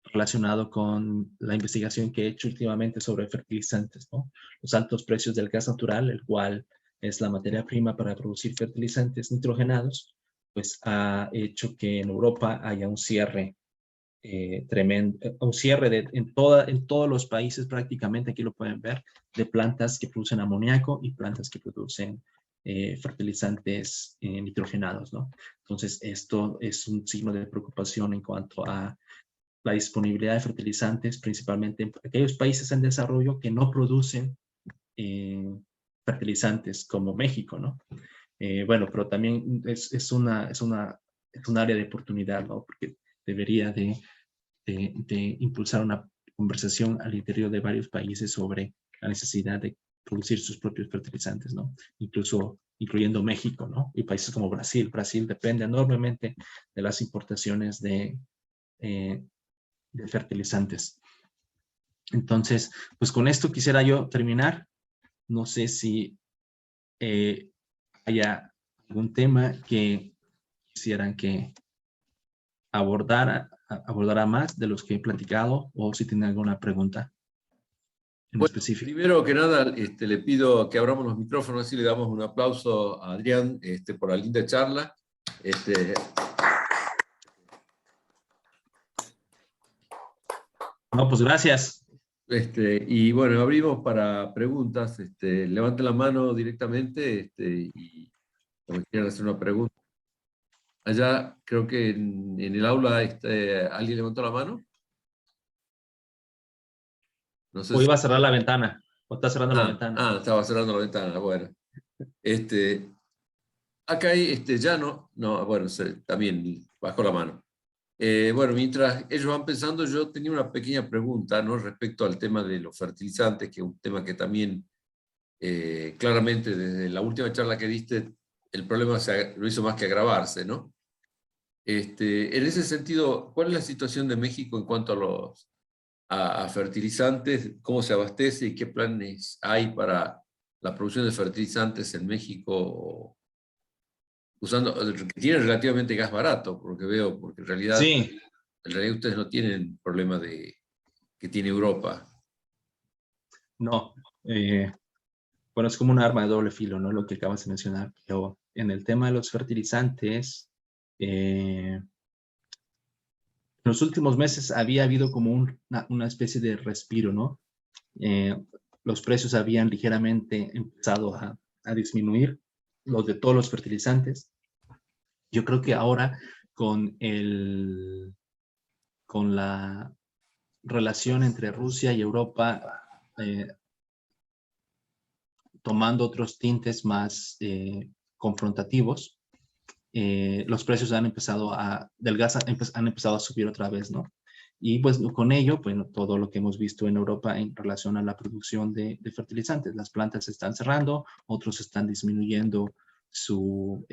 relacionado con la investigación que he hecho últimamente sobre fertilizantes, ¿no? Los altos precios del gas natural, el cual es la materia prima para producir fertilizantes nitrogenados, pues ha hecho que en Europa haya un cierre tremendo, un cierre en todos los países prácticamente, aquí lo pueden ver, de plantas que producen amoníaco y plantas que producen fertilizantes nitrogenados, ¿no? Entonces, esto es un signo de preocupación en cuanto a la disponibilidad de fertilizantes, principalmente en aquellos países en desarrollo que no producen fertilizantes como México, ¿no? Bueno, pero también es un área de oportunidad, ¿no? Porque debería de impulsar una conversación al interior de varios países sobre la necesidad de producir sus propios fertilizantes, ¿no? Incluso incluyendo México, ¿no? Y países como Brasil. Brasil depende enormemente de las importaciones de fertilizantes. Entonces, pues con esto quisiera yo terminar. No sé si haya algún tema que quisieran que abordara más de los que he platicado o si tienen alguna pregunta en Bueno, específico. primero que nada, le pido que abramos los micrófonos y le damos un aplauso a Adrián por la linda charla. No, pues gracias. Y bueno, abrimos para preguntas. Levante la mano directamente y como quieran hacer una pregunta. Allá creo que en el aula ¿alguien levantó la mano? No sé O si... iba a cerrar la ventana. O está cerrando la ventana. Estaba cerrando la ventana. Bueno. Acá hay ya no, bueno, también bajó la mano. Bueno, mientras ellos van pensando, yo tenía una pequeña pregunta, ¿no? Respecto al tema de los fertilizantes, que es un tema que también claramente desde la última charla que diste, el problema no hizo más que agravarse, ¿no? En ese sentido, ¿cuál es la situación de México en cuanto a fertilizantes? ¿Cómo se abastece y qué planes hay para la producción de fertilizantes en México? Que tienen relativamente gas barato, por lo que veo, porque Sí, en realidad ustedes no tienen problema que tiene Europa. no. Bueno, es como un arma de doble filo, ¿no? Lo que acabas de mencionar. Pero en el tema de los fertilizantes, en los últimos meses había habido como una especie de respiro, ¿no? Los precios habían ligeramente empezado a disminuir, los de todos los fertilizantes. Yo creo que ahora con la relación entre Rusia y Europa tomando otros tintes más confrontativos, los precios del gas han empezado a subir otra vez, ¿no? Y pues con ello, bueno, todo lo que hemos visto en Europa en relación a la producción de fertilizantes. Las plantas se están cerrando, otros están disminuyendo su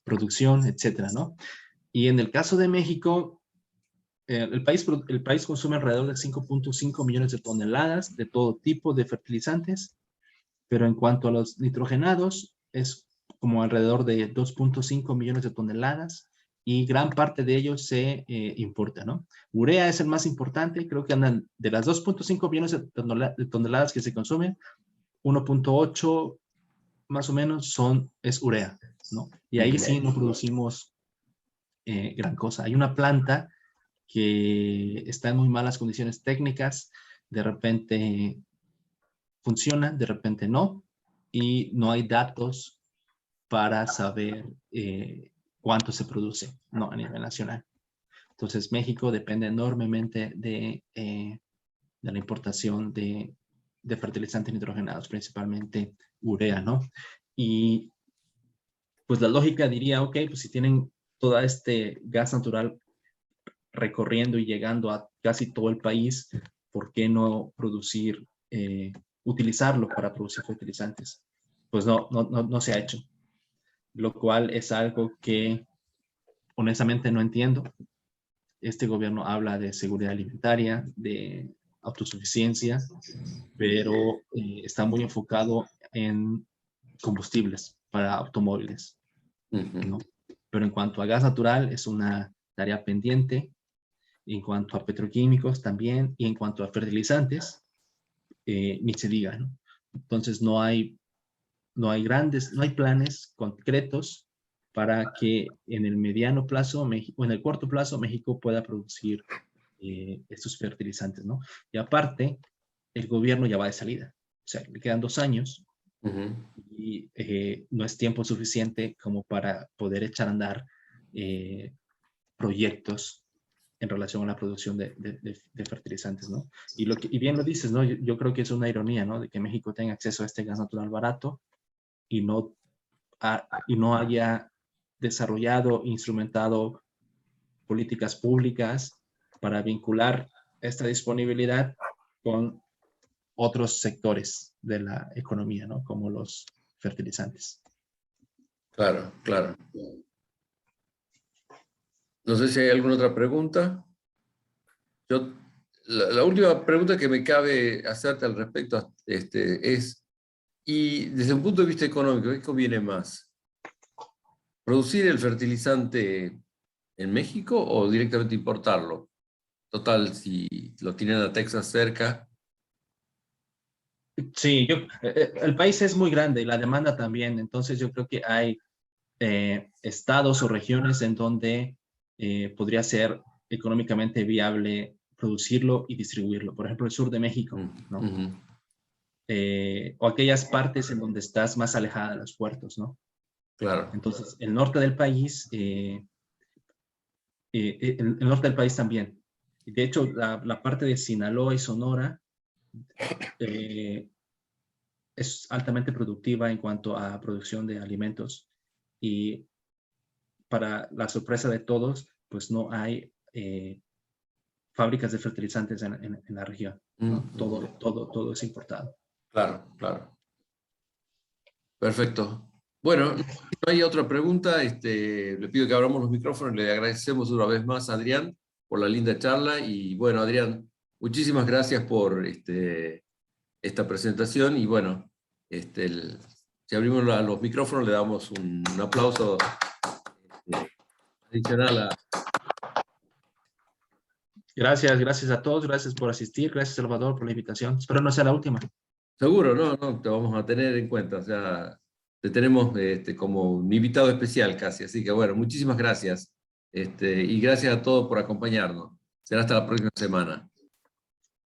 producción, etcétera, ¿no? Y en el caso de México, el país consume alrededor de 5.5 millones de toneladas de todo tipo de fertilizantes, pero en cuanto a los nitrogenados, es como alrededor de 2.5 millones de toneladas y gran parte de ellos se importa, ¿no? Urea es el más importante, creo que andan de las 2.5 millones de toneladas que se consumen, 1.8 más o menos es urea, ¿no? Y ahí sí no producimos gran cosa. Hay una planta que está en muy malas condiciones técnicas, de repente funciona, de repente no, y no hay datos para saber cuánto se produce, ¿no? A nivel nacional. Entonces, México depende enormemente de la importación de fertilizantes nitrogenados, principalmente urea, ¿no? Y pues la lógica diría, ok, pues si tienen todo este gas natural recorriendo y llegando a casi todo el país, ¿por qué no utilizarlo para producir fertilizantes? Pues no se ha hecho, lo cual es algo que honestamente no entiendo. Este gobierno habla de seguridad alimentaria, de autosuficiencia, pero está muy enfocado en combustibles para automóviles, Ujú. ¿no? Pero en cuanto a gas natural es una tarea pendiente, en cuanto a petroquímicos también, y en cuanto a fertilizantes, ni se diga, ¿no? Entonces no hay planes concretos para que en el mediano plazo o en el corto plazo México pueda producir estos fertilizantes, ¿no? Y aparte, el gobierno ya va de salida. O sea, le quedan 2 años Ujú. y no es tiempo suficiente como para poder echar a andar proyectos en relación a la producción de fertilizantes, ¿no? Y bien lo dices, ¿no? Yo creo que es una ironía, ¿no? De que México tenga acceso a este gas natural barato y no haya desarrollado, instrumentado políticas públicas para vincular esta disponibilidad con otros sectores de la economía, ¿no? Como los fertilizantes. Claro, claro. No sé si hay alguna otra pregunta. La última pregunta que me cabe hacerte al respecto es, y desde un punto de vista económico, ¿qué conviene más? ¿Producir el fertilizante en México o directamente importarlo? Total, si lo tienen a Texas cerca. Sí, el país es muy grande y la demanda también, entonces yo creo que hay estados o regiones en donde podría ser económicamente viable producirlo y distribuirlo. Por ejemplo, el sur de México, ¿no? Uh-huh. O aquellas partes en donde estás más alejada de los puertos, ¿no? Claro. Entonces, el norte del país, el norte del país también. De hecho, la parte de Sinaloa y Sonora es altamente productiva en cuanto a producción de alimentos y para la sorpresa de todos, pues no hay fábricas de fertilizantes en la región, ¿no? Uh-huh. Todo es importado. Claro, claro. Perfecto. Bueno, no hay otra pregunta. Le pido que abramos los micrófonos. Le agradecemos una vez más a Adrián por la linda charla. Y bueno, Adrián, muchísimas gracias por esta presentación. Y bueno, si abrimos los micrófonos, le damos un aplauso adicional a... Gracias a todos, gracias por asistir, gracias Salvador por la invitación. Espero no sea la última. Seguro, no, te vamos a tener en cuenta. O sea, te tenemos como un invitado especial casi. Así que bueno, muchísimas gracias. Y gracias a todos por acompañarnos. Será hasta la próxima semana.